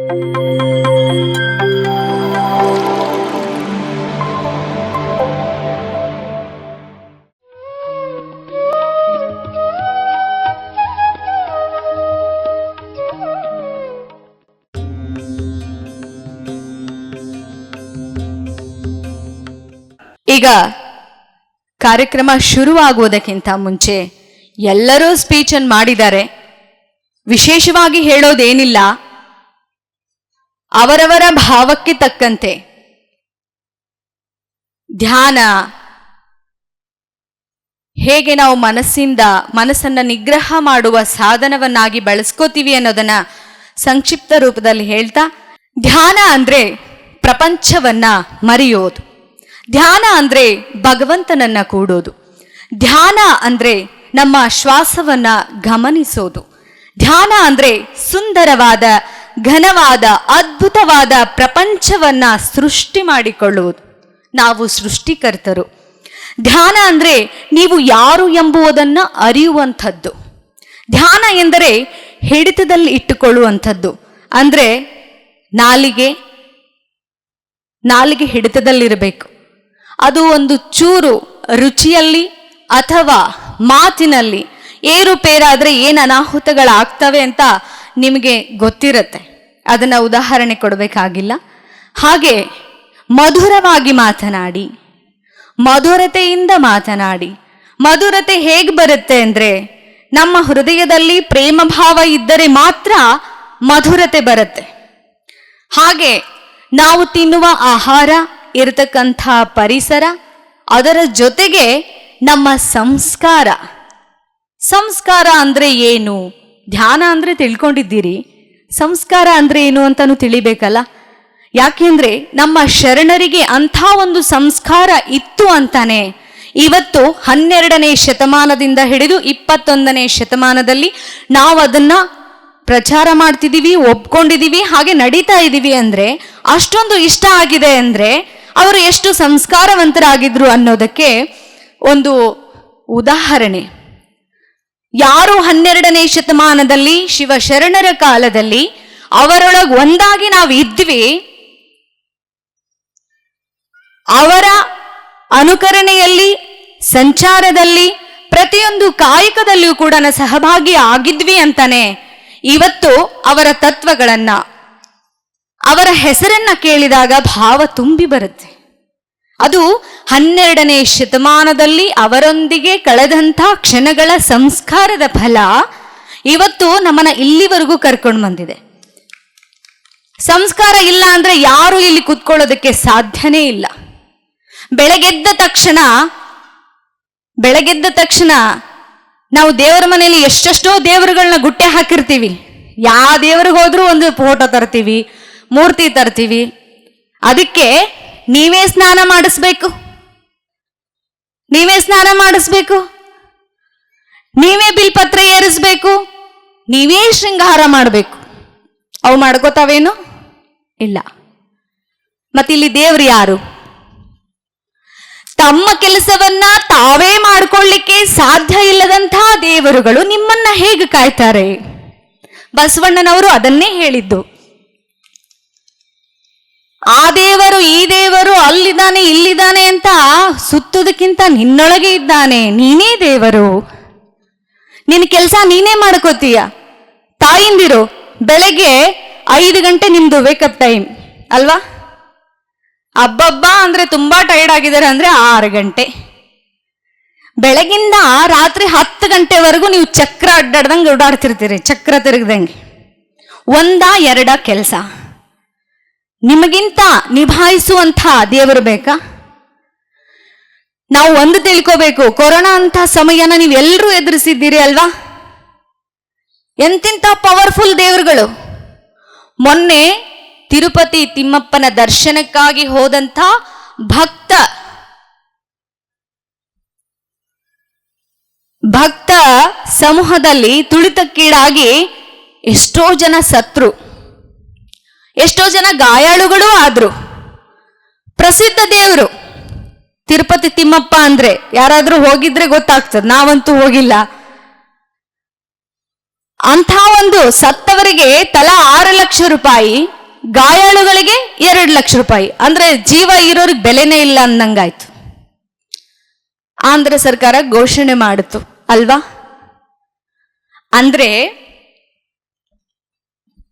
ಈಗ ಕಾರ್ಯಕ್ರಮ ಶುರುವಾಗುವುದಕ್ಕಿಂತ ಮುಂಚೆ ಎಲ್ಲರೂ ಸ್ಪೀಚನ್ನು ಮಾಡಿದ್ದಾರೆ. ವಿಶೇಷವಾಗಿ ಹೇಳೋದೇನಿಲ್ಲ, ಅವರವರ ಭಾವಕ್ಕೆ ತಕ್ಕಂತೆ ಧ್ಯಾನ ಹೇಗೆ ನಾವು ಮನಸ್ಸನ್ನು ನಿಗ್ರಹ ಮಾಡುವ ಸಾಧನವನ್ನಾಗಿ ಬಳಸ್ಕೋತೀವಿ ಅನ್ನೋದನ್ನ ಸಂಕ್ಷಿಪ್ತ ರೂಪದಲ್ಲಿ ಹೇಳ್ತಾ, ಧ್ಯಾನ ಅಂದ್ರೆ ಪ್ರಪಂಚವನ್ನ ಮರೆಯೋದು, ಧ್ಯಾನ ಅಂದ್ರೆ ಭಗವಂತನನ್ನ ಕೂಡೋದು, ಧ್ಯಾನ ಅಂದ್ರೆ ನಮ್ಮ ಶ್ವಾಸವನ್ನ ಗಮನಿಸೋದು, ಧ್ಯಾನ ಅಂದ್ರೆ ಸುಂದರವಾದ ಘನವಾದ ಅದ್ಭುತವಾದ ಪ್ರಪಂಚವನ್ನ ಸೃಷ್ಟಿ ಮಾಡಿಕೊಳ್ಳುವುದು. ನಾವು ಸೃಷ್ಟಿಕರ್ತರು. ಧ್ಯಾನ ಅಂದ್ರೆ ನೀವು ಯಾರು ಎಂಬುದನ್ನ ಅರಿಯುವಂಥದ್ದು. ಧ್ಯಾನ ಎಂದರೆ ಹಿಡಿತದಲ್ಲಿ ಇಟ್ಟುಕೊಳ್ಳುವಂಥದ್ದು. ಅಂದ್ರೆ ನಾಲಿಗೆ ಹಿಡಿತದಲ್ಲಿರಬೇಕು. ಅದು ಒಂದು ಚೂರು ರುಚಿಯಲ್ಲಿ ಅಥವಾ ಮಾತಿನಲ್ಲಿ ಏರುಪೇರಾದ್ರೆ ಏನು ಅನಾಹುತಗಳಾಗ್ತವೆ ಅಂತ ನಿಮಗೆ ಗೊತ್ತಿರುತ್ತೆ. ಅದನ್ನ ಉದಾಹರಣೆ ಕೊಡಬೇಕಾಗಿಲ್ಲ. ಹಾಗೆ ಮಧುರವಾಗಿ ಮಾತನಾಡಿ, ಮಧುರತೆಯಿಂದ ಮಾತನಾಡಿ. ಮಧುರತೆ ಹೇಗೆ ಬರುತ್ತೆ ಅಂದ್ರೆ, ನಮ್ಮ ಹೃದಯದಲ್ಲಿ ಪ್ರೇಮ ಭಾವ ಇದ್ದರೆ ಮಾತ್ರ ಮಧುರತೆ ಬರುತ್ತೆ. ಹಾಗೆ ನಾವು ತಿನ್ನುವ ಆಹಾರ, ಇರತಕ್ಕಂಥ ಪರಿಸರ, ಅದರ ಜೊತೆಗೆ ನಮ್ಮ ಸಂಸ್ಕಾರ ಅಂದ್ರೆ ಏನು? ಧ್ಯಾನ ಅಂದ್ರೆ ತಿಳ್ಕೊಂಡಿದ್ದೀರಿ, ಸಂಸ್ಕಾರ ಅಂದ್ರೆ ಏನು ಅಂತಾನು ತಿಳಿಬೇಕಲ್ಲ. ಯಾಕೆಂದ್ರೆ ನಮ್ಮ ಶರಣರಿಗೆ ಅಂಥ ಒಂದು ಸಂಸ್ಕಾರ ಇತ್ತು ಅಂತಾನೆ ಇವತ್ತು 12ನೇ ಶತಮಾನದಿಂದ ಹಿಡಿದು 21ನೇ ಶತಮಾನದಲ್ಲಿ ನಾವು ಅದನ್ನ ಪ್ರಚಾರ ಮಾಡ್ತಿದ್ದೀವಿ, ಒಪ್ಕೊಂಡಿದ್ದೀವಿ, ಹಾಗೆ ನಡೀತಾ ಇದ್ದೀವಿ. ಅಂದ್ರೆ ಅಷ್ಟೊಂದು ಇಷ್ಟ ಆಗಿದೆ ಅಂದ್ರೆ ಅವರು ಎಷ್ಟು ಸಂಸ್ಕಾರವಂತರಾಗಿದ್ರು ಅನ್ನೋದಕ್ಕೆ ಒಂದು ಉದಾಹರಣೆ. ಯಾರು 12ನೇ ಶತಮಾನದಲ್ಲಿ ಶಿವಶರಣರ ಕಾಲದಲ್ಲಿ ಅವರೊಳಗೆ ಒಂದಾಗಿ ನಾವು ಇದ್ವಿ, ಅವರ ಅನುಕರಣೆಯಲ್ಲಿ, ಸಂಚಾರದಲ್ಲಿ, ಪ್ರತಿಯೊಂದು ಕಾಯಕದಲ್ಲಿಯೂ ಕೂಡ ಸಹಭಾಗಿ ಆಗಿದ್ವಿ ಅಂತಾನೆ ಇವತ್ತು ಅವರ ತತ್ವಗಳನ್ನ, ಅವರ ಹೆಸರನ್ನ ಕೇಳಿದಾಗ ಭಾವ ತುಂಬಿ ಬರುತ್ತೆ. ಅದು 12ನೇ ಶತಮಾನದಲ್ಲಿ ಅವರೊಂದಿಗೆ ಕಳೆದಂಥ ಕ್ಷಣಗಳ ಸಂಸ್ಕಾರದ ಫಲ ಇವತ್ತು ನಮ್ಮನ್ನ ಇಲ್ಲಿವರೆಗೂ ಕರ್ಕೊಂಡು ಬಂದಿದೆ. ಸಂಸ್ಕಾರ ಇಲ್ಲ ಅಂದ್ರೆ ಯಾರು ಇಲ್ಲಿ ಕೂತ್ಕೊಳ್ಳೋದಕ್ಕೆ ಸಾಧ್ಯನೇ ಇಲ್ಲ. ಬೆಳಗೆದ್ದ ತಕ್ಷಣ ನಾವು ದೇವರ ಮನೆಯಲ್ಲಿ ಎಷ್ಟೆಷ್ಟೋ ದೇವರುಗಳನ್ನ ಗುಟ್ಟೆ ಹಾಕಿರ್ತೀವಿ. ಯಾವ ದೇವರಿಗೆ ಹೋದ್ರೂ ಒಂದು ಫೋಟೋ ತರ್ತೀವಿ, ಮೂರ್ತಿ ತರ್ತೀವಿ. ಅದಕ್ಕೆ ನೀವೇ ಸ್ನಾನ ಮಾಡಿಸ್ಬೇಕು, ನೀವೇ ಬಿಲ್ಪತ್ರ ಏರಿಸ್ಬೇಕು, ನೀವೇ ಶೃಂಗಾರ ಮಾಡಬೇಕು. ಅವು ಮಾಡ್ಕೋತಾವೇನು? ಇಲ್ಲ. ಮತ್ತಿಲ್ಲಿ ದೇವ್ರು ಯಾರು? ತಮ್ಮ ಕೆಲಸವನ್ನ ತಾವೇ ಮಾಡ್ಕೊಳ್ಳಿಕ್ಕೆ ಸಾಧ್ಯ ಇಲ್ಲದಂಥ ದೇವರುಗಳು ನಿಮ್ಮನ್ನ ಹೇಗೆ ಕಾಯ್ತಾರೆ? ಬಸವಣ್ಣನವರು ಅದನ್ನೇ ಹೇಳಿದ್ದು. ಆ ದೇವರು ಈ ದೇವರು ಅಲ್ಲಿದ್ದಾನೆ ಇಲ್ಲಿದ್ದಾನೆ ಅಂತ ಸುತ್ತೋದಕ್ಕಿಂತ ನಿನ್ನೊಳಗೆ ಇದ್ದಾನೆ, ನೀನೇ ದೇವರು. ನಿನ್ನ ಕೆಲಸ ನೀನೇ ಮಾಡ್ಕೋತೀಯ. ತಾಯಿಂದಿರು ಬೆಳಗ್ಗೆ 5 ಗಂಟೆ ನಿಮ್ದು ವೇಕಪ್ ಟೈಮ್ ಅಲ್ವಾ? ಅಬ್ಬಬ್ಬಾ ಅಂದ್ರೆ ತುಂಬಾ ಟೈರ್ಡ್ ಆಗಿದ್ದಾರೆ ಅಂದ್ರೆ 6 ಗಂಟೆ. ಬೆಳಗಿಂದ ರಾತ್ರಿ 10 ಗಂಟೆವರೆಗೂ ನೀವು ಚಕ್ರ ಅಡ್ಡಾಡ್ದಂಗೆ ಓಡಾಡ್ತಿರ್ತೀರಿ, ಚಕ್ರ ತಿರುಗ್ದಂಗೆ. 1-2 ಕೆಲಸ ನಿಮಗಿಂತ ನಿಭಾಯಿಸುವಂಥ ದೇವರು ಬೇಕಾ? ನಾವು ಒಂದು ತಿಳ್ಕೋಬೇಕು, ಕೊರೋನಾ ಅಂತ ಸಮಯನ ನೀವೆಲ್ಲರೂ ಎದುರಿಸಿದ್ದೀರಿ ಅಲ್ವಾ? ಎಂತೆಂಥ ಪವರ್ಫುಲ್ ದೇವರುಗಳು. ಮೊನ್ನೆ ತಿರುಪತಿ ತಿಮ್ಮಪ್ಪನ ದರ್ಶನಕ್ಕಾಗಿ ಹೋದಂಥ ಭಕ್ತ ಸಮೂಹದಲ್ಲಿ ತುಳಿತಕ್ಕೀಡಾಗಿ ಎಷ್ಟೋ ಜನ ಸತ್ರು, ಎಷ್ಟೋ ಜನ ಗಾಯಾಳುಗಳು ಆದ್ರು. ಪ್ರಸಿದ್ಧ ದೇವರು ತಿರುಪತಿ ತಿಮ್ಮಪ್ಪ ಅಂದ್ರೆ ಯಾರಾದ್ರೂ ಹೋಗಿದ್ರೆ ಗೊತ್ತಾಗ್ತದೆ, ನಾವಂತೂ ಹೋಗಿಲ್ಲ. ಅಂಥ ಒಂದು ಸತ್ತವರಿಗೆ ತಲಾ 6 ಲಕ್ಷ ರೂಪಾಯಿ, ಗಾಯಾಳುಗಳಿಗೆ 2 ಲಕ್ಷ ರೂಪಾಯಿ. ಅಂದ್ರೆ ಜೀವ ಇರೋರಿಗೆ ಬೆಲೆನೇ ಇಲ್ಲ ಅನ್ನಂಗಾಯ್ತು. ಆಂಧ್ರ ಸರ್ಕಾರ ಘೋಷಣೆ ಮಾಡಿತು ಅಲ್ವಾ? ಅಂದ್ರೆ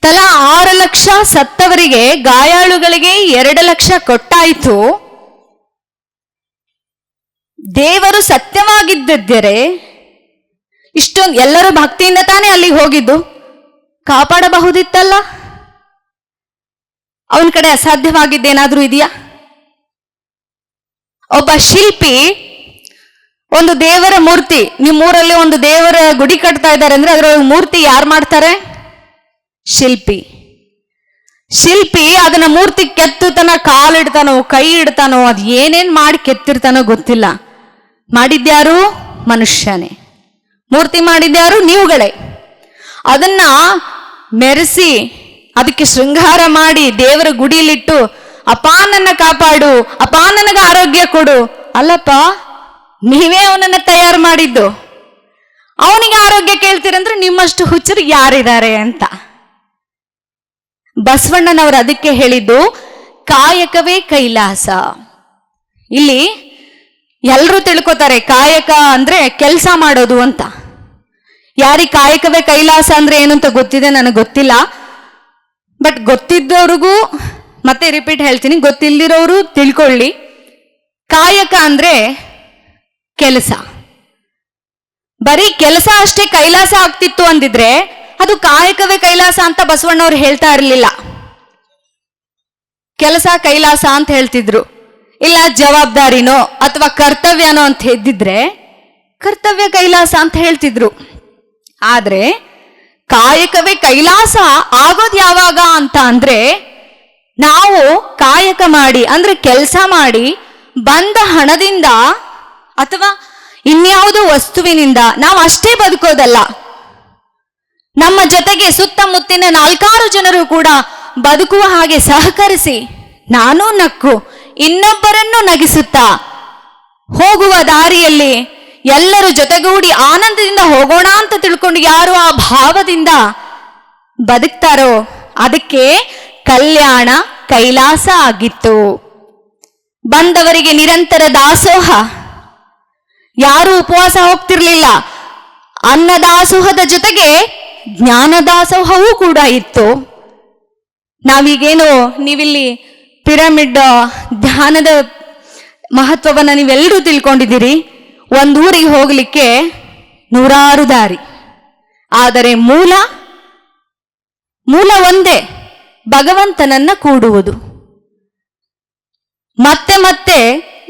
ತಲಾ 6 ಲಕ್ಷ ಸತ್ತವರಿಗೆ, ಗಾಯಾಳುಗಳಿಗೆ 2 ಲಕ್ಷ ಕೊಟ್ಟಾಯ್ತು. ದೇವರು ಸತ್ಯವಾಗಿದ್ದರೆ ಇಷ್ಟೊಂದು ಎಲ್ಲರೂ ಭಕ್ತಿಯಿಂದ ತಾನೇ ಅಲ್ಲಿಗೆ ಹೋಗಿದ್ದು, ಕಾಪಾಡಬಹುದಿತ್ತಲ್ಲ. ಅವನ ಕಡೆ ಅಸಾಧ್ಯವಾಗಿದ್ದೇನಾದ್ರೂ ಇದೆಯಾ? ಒಬ್ಬ ಶಿಲ್ಪಿ ಒಂದು ದೇವರ ಮೂರ್ತಿ, ನಿಮ್ಮೂರಲ್ಲಿ ಒಂದು ದೇವರ ಗುಡಿ ಕಟ್ತಾ ಇದ್ದಾರೆ ಅಂದ್ರೆ ಅದರ ಮೂರ್ತಿ ಯಾರು ಮಾಡ್ತಾರೆ? ಶಿಲ್ಪಿ. ಶಿಲ್ಪಿ ಅದನ್ನ ಮೂರ್ತಿ ಕೆತ್ತುತ್ತಾನ, ಕಾಲಿಡ್ತಾನೋ ಕೈ ಇಡ್ತಾನೋ, ಅದು ಏನೇನ್ ಮಾಡಿ ಕೆತ್ತಿರ್ತಾನೋ ಗೊತ್ತಿಲ್ಲ. ಮಾಡಿದ್ಯಾರು? ಮನುಷ್ಯನೇ. ಮೂರ್ತಿ ಮಾಡಿದ್ಯಾರು? ನೀವುಗಳೇ. ಅದನ್ನ ಮೆರೆಸಿ ಅದಕ್ಕೆ ಶೃಂಗಾರ ಮಾಡಿ ದೇವರ ಗುಡಿಲಿಟ್ಟು, ಅಪ್ಪ ನನ್ನ ಕಾಪಾಡು, ಅಪ್ಪ ನನಗೆ ಆರೋಗ್ಯ ಕೊಡು. ಅಲ್ಲಪ್ಪ, ನೀವೇ ಅವನನ್ನ ತಯಾರು ಮಾಡಿದ್ದು. ಅವನಿಗೆ ಆರೋಗ್ಯ ಕೇಳ್ತೀರಂದ್ರೆ ನಿಮ್ಮಷ್ಟು ಹುಚ್ಚರು ಯಾರಿದ್ದಾರೆ ಅಂತ. ಬಸವಣ್ಣನವರು ಅದಕ್ಕೆ ಹೇಳಿದ್ದು ಕಾಯಕವೇ ಕೈಲಾಸ. ಇಲ್ಲಿ ಎಲ್ಲರೂ ತಿಳ್ಕೊತಾರೆ ಕಾಯಕ ಅಂದ್ರೆ ಕೆಲಸ ಮಾಡೋದು ಅಂತ. ಯಾರಿಗೆ ಕಾಯಕವೇ ಕೈಲಾಸ ಅಂದ್ರೆ ಏನು ಅಂತ ಗೊತ್ತಿದೆ? ನನಗೆ ಗೊತ್ತಿಲ್ಲ. ಬಟ್ ಗೊತ್ತಿದ್ದವ್ರಿಗೂ ಮತ್ತೆ ರಿಪೀಟ್ ಹೇಳ್ತೀನಿ, ಗೊತ್ತಿಲ್ದಿರೋರು ತಿಳ್ಕೊಳ್ಳಿ. ಕಾಯಕ ಅಂದ್ರೆ ಕೆಲಸ. ಬರೀ ಕೆಲಸ ಅಷ್ಟೇ ಕೈಲಾಸ ಆಗ್ತಿತ್ತು ಅಂದಿದ್ರೆ ಅದು ಕಾಯಕವೇ ಕೈಲಾಸ ಅಂತ ಬಸವಣ್ಣವ್ರು ಹೇಳ್ತಾ ಇರಲಿಲ್ಲ. ಕೆಲಸ ಕೈಲಾಸ ಅಂತ ಹೇಳ್ತಿದ್ರು. ಇಲ್ಲ ಜವಾಬ್ದಾರಿನೋ ಅಥವಾ ಕರ್ತವ್ಯನೋ ಅಂತ ಇದ್ದಿದ್ರೆ ಕರ್ತವ್ಯ ಕೈಲಾಸ ಅಂತ ಹೇಳ್ತಿದ್ರು. ಆದ್ರೆ ಕಾಯಕವೇ ಕೈಲಾಸ ಆಗೋದು ಯಾವಾಗ ಅಂತ ಅಂದ್ರೆ, ನಾವು ಕಾಯಕ ಮಾಡಿ ಅಂದ್ರೆ ಕೆಲಸ ಮಾಡಿ ಬಂದ ಹಣದಿಂದ ಅಥವಾ ಇನ್ಯಾವುದೋ ವಸ್ತುವಿನಿಂದ ನಾವು ಅಷ್ಟೇ ಬದುಕೋದಲ್ಲ, ನಮ್ಮ ಜೊತೆಗೆ ಸುತ್ತಮುತ್ತಿನ 4 ಜನರು ಕೂಡ ಬದುಕುವ ಹಾಗೆ ಸಹಕರಿಸಿ, ನಾನು ನಕ್ಕು ಇನ್ನೊಬ್ಬರನ್ನು ನಗಿಸುತ್ತಾ ಹೋಗುವ ದಾರಿಯಲ್ಲಿ ಎಲ್ಲರೂ ಜೊತೆಗೂಡಿ ಆನಂದದಿಂದ ಹೋಗೋಣ ಅಂತ ತಿಳ್ಕೊಂಡು ಯಾರು ಆ ಭಾವದಿಂದ ಬದುಕ್ತಾರೋ ಅದಕ್ಕೆ ಕಲ್ಯಾಣ ಕೈಲಾಸ ಆಗಿತ್ತು. ಬಂದವರಿಗೆ ನಿರಂತರ ದಾಸೋಹ, ಯಾರು ಉಪವಾಸ ಹೋಗ್ತಿರ್ಲಿಲ್ಲ. ಅನ್ನದಾಸೋಹದ ಜೊತೆಗೆ ಜ್ಞಾನದಾಸೋಹವೂ ಕೂಡ ಇತ್ತು. ನಾವೀಗೇನು ನೀವಿಲ್ಲಿ ಪಿರಮಿಡ್ ಧ್ಯಾನದ ಮಹತ್ವವನ್ನು ನೀವೆಲ್ಲರೂ ತಿಳ್ಕೊಂಡಿದ್ದೀರಿ. ಒಂದೂರಿಗೆ ಹೋಗ್ಲಿಕ್ಕೆ 100 ದಾರಿ, ಆದರೆ ಮೂಲ ಒಂದೇ, ಭಗವಂತನನ್ನ ಕೂಡುವುದು. ಮತ್ತೆ ಮತ್ತೆ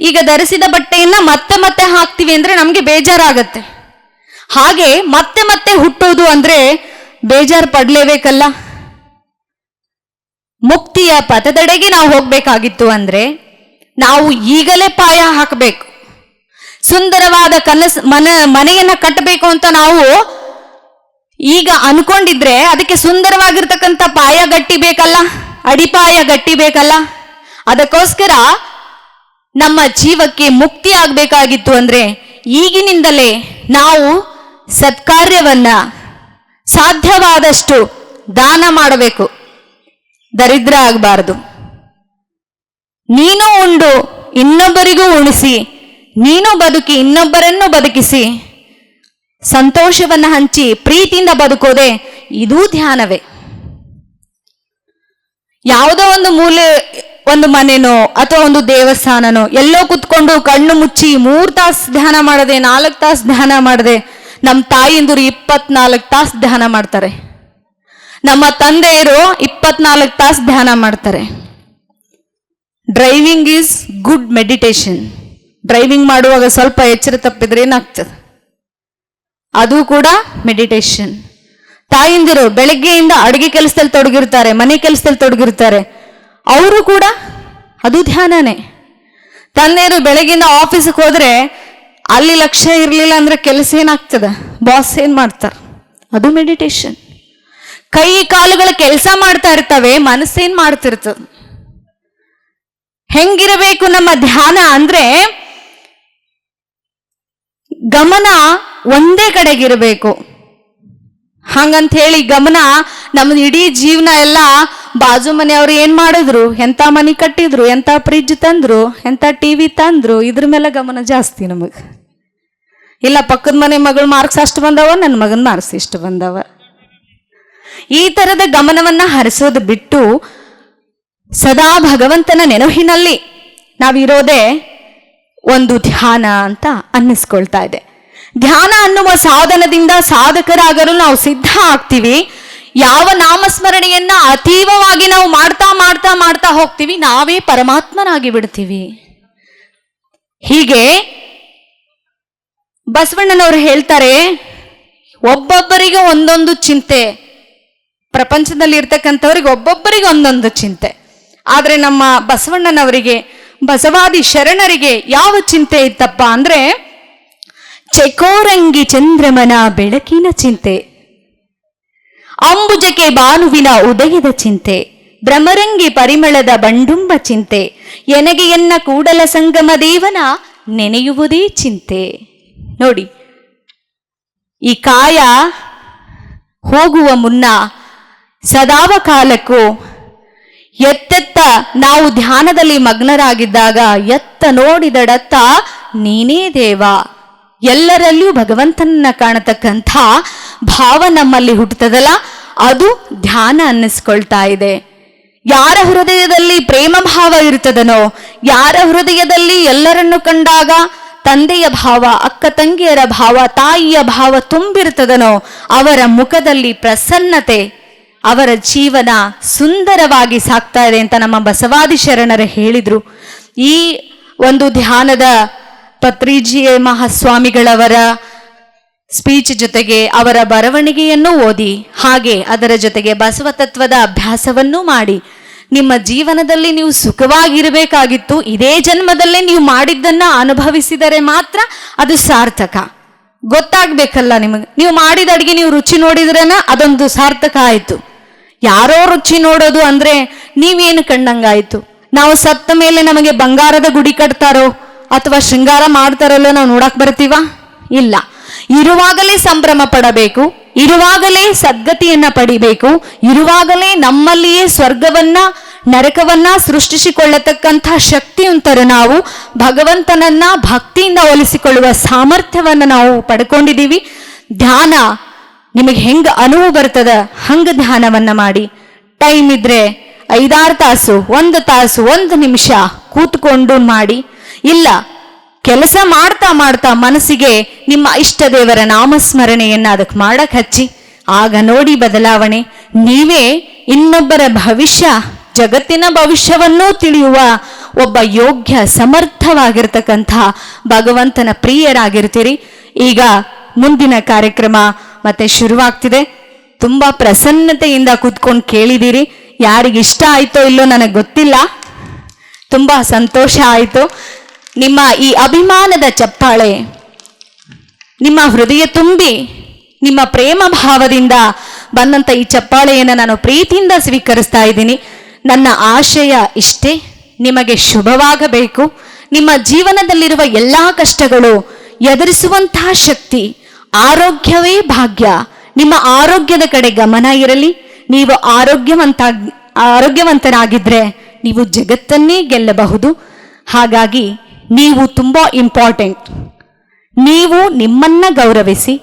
ಈಗ ಧರಿಸಿದ ಬಟ್ಟೆಯನ್ನ ಮತ್ತೆ ಮತ್ತೆ ಹಾಕ್ತಿವಿ ಅಂದ್ರೆ ನಮ್ಗೆ ಬೇಜಾರಾಗತ್ತೆ. ಹಾಗೆ ಮತ್ತೆ ಮತ್ತೆ ಹುಟ್ಟೋದು ಅಂದ್ರೆ ಬೇಜಾರು ಪಡ್ಲೇಬೇಕಲ್ಲ. ಮುಕ್ತಿಯ ಪಥದೆಡೆಗೆ ನಾವು ಹೋಗ್ಬೇಕಾಗಿತ್ತು ಅಂದ್ರೆ ನಾವು ಈಗಲೇ ಪಾಯ ಹಾಕಬೇಕು. ಸುಂದರವಾದ ಮನೆಯನ್ನ ಕಟ್ಟಬೇಕು ಅಂತ ನಾವು ಈಗ ಅನ್ಕೊಂಡಿದ್ರೆ ಅದಕ್ಕೆ ಸುಂದರವಾಗಿರ್ತಕ್ಕಂಥ ಪಾಯ ಗಟ್ಟಿ ಬೇಕಲ್ಲ, ಅಡಿಪಾಯ ಗಟ್ಟಿ ಬೇಕಲ್ಲ. ಅದಕ್ಕೋಸ್ಕರ ನಮ್ಮ ಜೀವಕ್ಕೆ ಮುಕ್ತಿ ಆಗ್ಬೇಕಾಗಿತ್ತು ಅಂದ್ರೆ ಈಗಿನಿಂದಲೇ ನಾವು ಸತ್ಕಾರ್ಯವನ್ನ ಸಾಧ್ಯವಾದಷ್ಟು ದಾನ ಮಾಡಬೇಕು. ದರಿದ್ರ ಆಗಬಾರದು. ನೀನು ಉಂಡು ಇನ್ನೊಬ್ಬರಿಗೂ ಉಣಿಸಿ, ನೀನು ಬದುಕಿ ಇನ್ನೊಬ್ಬರನ್ನು ಬದುಕಿಸಿ, ಸಂತೋಷವನ್ನ ಹಂಚಿ ಪ್ರೀತಿಯಿಂದ ಬದುಕೋದೆ ಇದೂ ಧ್ಯಾನವೇ. ಯಾವುದೋ ಒಂದು ಮೂಲೆ, ಒಂದು ಮನೆನೋ ಅಥವಾ ಒಂದು ದೇವಸ್ಥಾನನೋ ಎಲ್ಲೋ ಕುತ್ಕೊಂಡು ಕಣ್ಣು ಮುಚ್ಚಿ 3 ತಾಸು ಧ್ಯಾನ ಮಾಡದೆ, 4 ತಾಸು ಧ್ಯಾನ ಮಾಡದೆ, ನಮ್ಮ ತಾಯಿಯಂದಿರು 24 ತಾಸು ಧ್ಯಾನ ಮಾಡ್ತಾರೆ. ನಮ್ಮ ತಂದೆಯರು 24 ತಾಸು ಧ್ಯಾನ ಮಾಡ್ತಾರೆ. Driving is good meditation. Driving ಮಾಡುವಾಗ ಸ್ವಲ್ಪ ಎಚ್ಚರ ತಪ್ಪಿದ್ರೆ ಏನಾಗ್ತದೆ? ಅದು ಕೂಡ ಮೆಡಿಟೇಷನ್. ತಾಯಿಂದಿರು ಬೆಳಗ್ಗೆಯಿಂದ ಅಡುಗೆ ಕೆಲಸದಲ್ಲಿ ತೊಡಗಿರ್ತಾರೆ, ಮನೆ ಕೆಲಸದಲ್ಲಿ ತೊಡಗಿರ್ತಾರೆ, ಅವರು ಕೂಡ ಅದು ಧ್ಯಾನನೇ. ತಂದೆಯರು ಬೆಳಗ್ಗೆಯಿಂದ ಆಫೀಸಿಗೆ ಹೋದ್ರೆ ಅಲ್ಲಿ ಲಕ್ಷ್ಯ ಇರಲಿಲ್ಲ ಅಂದ್ರೆ ಕೆಲಸ ಏನಾಗ್ತದೆ? ಬಾಸ್ ಏನ್ ಮಾಡ್ತಾರೆ? ಅದು ಮೆಡಿಟೇಷನ್. ಕೈ ಕಾಲುಗಳ ಕೆಲಸ ಮಾಡ್ತಾ ಇರ್ತವೆ, ಮನಸ್ಸೇನ್ ಮಾಡ್ತಿರ್ತದೆ. ಹೆಂಗಿರಬೇಕು ನಮ್ಮ ಧ್ಯಾನ ಅಂದ್ರೆ ಗಮನ ಒಂದೇ ಕಡೆಗಿರಬೇಕು. ಹಂಗಂತ ಹೇಳಿ ಗಮನ ನಮ್ದು ಇಡೀ ಜೀವನ ಎಲ್ಲ ಬಾಜು ಮನೆಯವ್ರು ಏನ್ ಮಾಡಿದ್ರು, ಎಂತ ಮನೆ ಕಟ್ಟಿದ್ರು, ಎಂತ ಫ್ರಿಜ್ ತಂದ್ರು, ಎಂತ ಟಿವಿ ತಂದ್ರು, ಇದ್ರ ಮೇಲೆ ಗಮನ ಜಾಸ್ತಿ ನಮಗ್. ಇಲ್ಲ ಪಕ್ಕದ ಮನೆ ಮಗಳ ಮಾರ್ಕ್ಸ್ ಅಷ್ಟು ಬಂದವ, ನನ್ನ ಮಗನ ಮಾರ್ಕ್ಸ್ ಇಷ್ಟು ಬಂದವ. ಈ ತರದ ಗಮನವನ್ನ ಹರಿಸೋದು ಬಿಟ್ಟು ಸದಾ ಭಗವಂತನ ನೆನಪಿನಲ್ಲಿ ನಾವಿರೋದೇ ಒಂದು ಧ್ಯಾನ ಅಂತ ಅನ್ನಿಸ್ಕೊಳ್ತಾ ಇದೆ. ಧ್ಯಾನ ಅನ್ನುವ ಸಾಧನದಿಂದ ಸಾಧಕರಾಗಲು ನಾವು ಸಿದ್ಧ ಆಗ್ತೀವಿ. ಯಾವ ನಾಮಸ್ಮರಣೆಯನ್ನ ಅತೀವವಾಗಿ ನಾವು ಮಾಡ್ತಾ ಮಾಡ್ತಾ ಮಾಡ್ತಾ ಹೋಗ್ತೀವಿ, ನಾವೇ ಪರಮಾತ್ಮನಾಗಿ ಬಿಡ್ತೀವಿ. ಹೀಗೆ ಬಸವಣ್ಣನವರು ಹೇಳ್ತಾರೆ, ಒಬ್ಬೊಬ್ಬರಿಗೆ ಒಂದೊಂದು ಚಿಂತೆ, ಪ್ರಪಂಚದಲ್ಲಿ ಇರ್ತಕ್ಕಂಥವ್ರಿಗೆ ಒಬ್ಬೊಬ್ಬರಿಗೆ ಒಂದೊಂದು ಚಿಂತೆ. ಆದ್ರೆ ನಮ್ಮ ಬಸವಣ್ಣನವರಿಗೆ, ಬಸವಾದಿ ಶರಣರಿಗೆ ಯಾವ ಚಿಂತೆ ಇತ್ತಪ್ಪ ಅಂದ್ರೆ, ಚೆಕೋರಂಗಿ ಚಂದ್ರಮನ ಬೆಳಕಿನ ಚಿಂತೆ, ಅಂಬುಜಕ್ಕೆ ಭಾನುವಿನ ಉದಯದ ಚಿಂತೆ, ಭ್ರಮರಂಗಿ ಪರಿಮಳದ ಬಂಡುಂಬ ಚಿಂತೆ, ಎನಗೆಯನ್ನ ಕೂಡಲ ಸಂಗಮ ದೇವನ ನೆನೆಯುವುದೇ ಚಿಂತೆ. ನೋಡಿ, ಈ ಕಾಯ ಹೋಗುವ ಮುನ್ನ ಸದಾವ ಕಾಲಕ್ಕೂ ಎತ್ತೆತ್ತ ನಾವು ಧ್ಯಾನದಲ್ಲಿ ಮಗ್ನರಾಗಿದ್ದಾಗ ಎತ್ತ ನೋಡಿದಡತ್ತ ನೀನೇ ದೇವ, ಎಲ್ಲರಲ್ಲಿಯೂ ಭಗವಂತನನ್ನ ಕಾಣತಕ್ಕಂಥ ಭಾವ ನಮ್ಮಲ್ಲಿ ಹುಟ್ಟುತ್ತದಲ್ಲ, ಅದು ಧ್ಯಾನ ಅನ್ನಿಸ್ಕೊಳ್ತಾ ಇದೆ. ಯಾರ ಹೃದಯದಲ್ಲಿ ಪ್ರೇಮ ಭಾವ ಇರ್ತದನೋ, ಯಾರ ಹೃದಯದಲ್ಲಿ ಎಲ್ಲರನ್ನು ಕಂಡಾಗ ತಂದೆಯ ಭಾವ, ಅಕ್ಕ ತಂಗಿಯರ ಭಾವ, ತಾಯಿಯ ಭಾವ ತುಂಬಿರ್ತದನೋ, ಅವರ ಮುಖದಲ್ಲಿ ಪ್ರಸನ್ನತೆ, ಅವರ ಜೀವನ ಸುಂದರವಾಗಿ ಸಾಗ್ತಾ ಇದೆ ಅಂತ ನಮ್ಮ ಬಸವಾದಿ ಶರಣರು ಹೇಳಿದ್ರು. ಈ ಒಂದು ಧ್ಯಾನದ ಪತ್ರಿಜಿ ಮಹಾಸ್ವಾಮಿಗಳವರ ಸ್ಪೀಚ್ ಜೊತೆಗೆ ಅವರ ಬರವಣಿಗೆಯನ್ನು ಓದಿ, ಹಾಗೆ ಅದರ ಜೊತೆಗೆ ಬಸವ ತತ್ವದ ಅಭ್ಯಾಸವನ್ನೂ ಮಾಡಿ ನಿಮ್ಮ ಜೀವನದಲ್ಲಿ ನೀವು ಸುಖವಾಗಿರಬೇಕಾಗಿತ್ತು. ಇದೇ ಜನ್ಮದಲ್ಲೇ ನೀವು ಮಾಡಿದ್ದನ್ನ ಅನುಭವಿಸಿದರೆ ಮಾತ್ರ ಅದು ಸಾರ್ಥಕ. ಗೊತ್ತಾಗ್ಬೇಕಲ್ಲ ನಿಮಗೆ, ನೀವು ಮಾಡಿದ ಅಡಿಗೆ ನೀವು ರುಚಿ ನೋಡಿದ್ರೇನ ಅದೊಂದು ಸಾರ್ಥಕ ಆಯ್ತು. ಯಾರೋ ರುಚಿ ನೋಡೋದು ಅಂದ್ರೆ ನೀವೇನು ಕಂಡಂಗಾಯ್ತು. ನಾವು ಸತ್ತ ಮೇಲೆ ನಮಗೆ ಬಂಗಾರದ ಗುಡಿ ಕಟ್ತಾರೋ ಅಥವಾ ಶೃಂಗಾರ ಮಾಡ್ತಾರಲ್ಲೋ ನಾವು ನೋಡಕ್ ಬರ್ತೀವ? ಇಲ್ಲ. ಇರುವಾಗಲೇ ಸಂಭ್ರಮ ಪಡಬೇಕು, ಇರುವಾಗಲೇ ಸದ್ಗತಿಯನ್ನ ಪಡಿಬೇಕು, ಇರುವಾಗಲೇ ನಮ್ಮಲ್ಲಿಯೇ ಸ್ವರ್ಗವನ್ನ ನರಕವನ್ನ ಸೃಷ್ಟಿಸಿಕೊಳ್ಳತಕ್ಕಂಥ ಶಕ್ತಿ ಅಂತಾರೆ. ನಾವು ಭಗವಂತನನ್ನ ಭಕ್ತಿಯಿಂದ ಒಲಿಸಿಕೊಳ್ಳುವ ಸಾಮರ್ಥ್ಯವನ್ನ ನಾವು ಪಡ್ಕೊಂಡಿದ್ದೀವಿ. ಧ್ಯಾನ ನಿಮಗೆ ಹೆಂಗ ಅನುವು ಬರ್ತದ ಹಂಗ ಧ್ಯಾನವನ್ನ ಮಾಡಿ. ಟೈಮ್ ಇದ್ರೆ 5-6 ತಾಸು, 1 ತಾಸು, 1 ನಿಮಿಷ ಕೂತ್ಕೊಂಡು ಮಾಡಿ. ಇಲ್ಲ, ಕೆಲಸ ಮಾಡ್ತಾ ಮಾಡ್ತಾ ಮನಸ್ಸಿಗೆ ನಿಮ್ಮ ಇಷ್ಟ ದೇವರ ನಾಮಸ್ಮರಣೆಯನ್ನ ಅದಕ್ಕೆ ಮಾಡಕ್ ಹಚ್ಚಿ, ಆಗ ನೋಡಿ ಬದಲಾವಣೆ. ನೀವೇ ಇನ್ನೊಬ್ಬರ ಭವಿಷ್ಯ, ಜಗತ್ತಿನ ಭವಿಷ್ಯವನ್ನೂ ತಿಳಿಯುವ ಒಬ್ಬ ಯೋಗ್ಯ ಸಮರ್ಥವಾಗಿರ್ತಕ್ಕಂಥ ಭಗವಂತನ ಪ್ರಿಯರಾಗಿರ್ತೀರಿ. ಈಗ ಮುಂದಿನ ಕಾರ್ಯಕ್ರಮ ಮತ್ತೆ ಶುರುವಾಗ್ತಿದೆ. ತುಂಬಾ ಪ್ರಸನ್ನತೆಯಿಂದ ಕೂತ್ಕೊಂಡು ಕೇಳಿದಿರಿ. ಯಾರಿಗಿಷ್ಟ ಆಯ್ತೋ ಇಲ್ಲೋ ನನಗೆ ಗೊತ್ತಿಲ್ಲ, ತುಂಬಾ ಸಂತೋಷ ಆಯಿತು. ನಿಮ್ಮ ಈ ಅಭಿಮಾನದ ಚಪ್ಪಾಳೆ, ನಿಮ್ಮ ಹೃದಯ ತುಂಬಿ ನಿಮ್ಮ ಪ್ರೇಮ ಭಾವದಿಂದ ಬಂದಂಥ ಈ ಚಪ್ಪಾಳೆಯನ್ನು ನಾನು ಪ್ರೀತಿಯಿಂದ ಸ್ವೀಕರಿಸ್ತಾ ಇದ್ದೀನಿ. ನನ್ನ ಆಶಯ ಇಷ್ಟೇ, ನಿಮಗೆ ಶುಭವಾಗಬೇಕು. ನಿಮ್ಮ ಜೀವನದಲ್ಲಿರುವ ಎಲ್ಲ ಕಷ್ಟಗಳು ಎದುರಿಸುವಂತಹ ಶಕ್ತಿ, ಆರೋಗ್ಯವೇ ಭಾಗ್ಯ. ನಿಮ್ಮ ಆರೋಗ್ಯದ ಕಡೆ ಗಮನ ಇರಲಿ. ನೀವು ಆರೋಗ್ಯವಂತರಾಗಿದ್ರೆ ನೀವು ಜಗತ್ತನ್ನೇ ಗೆಲ್ಲಬಹುದು. ಹಾಗಾಗಿ ನೀವು ತುಂಬಾ ಇಂಪಾರ್ಟೆಂಟ್. ನೀವು ನಿಮ್ಮನ್ನ ಗೌರವಿಸಿ,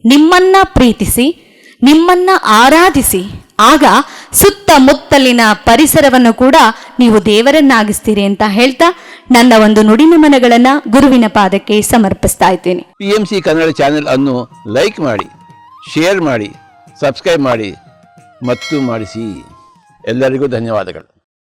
ನಿಮ್ಮನ್ನ ಪ್ರೀತಿಸಿ, ನಿಮ್ಮನ್ನ ಆರಾಧಿಸಿ, ಆಗ ಸುತ್ತಮುತ್ತಲಿನ ಪರಿಸರವನ್ನು ಕೂಡ ನೀವು ದೇವರನ್ನಾಗಿಸ್ತೀರಿ ಅಂತ ಹೇಳ್ತಾ ನನ್ನ ಒಂದು ನುಡಿ ನಮನಗಳನ್ನ ಗುರುವಿನ ಪಾದಕ್ಕೆ ಸಮರ್ಪಿಸ್ತಾ ಇದ್ದೀನಿ. PMC ಕನ್ನಡ ಚಾನೆಲ್ ಅನ್ನು ಲೈಕ್ ಮಾಡಿ, ಶೇರ್ ಮಾಡಿ, ಸಬ್ಸ್ಕ್ರೈಬ್ ಮಾಡಿ ಮತ್ತು ಮಾಡಿಸಿ. ಎಲ್ಲರಿಗೂ ಧನ್ಯವಾದಗಳು.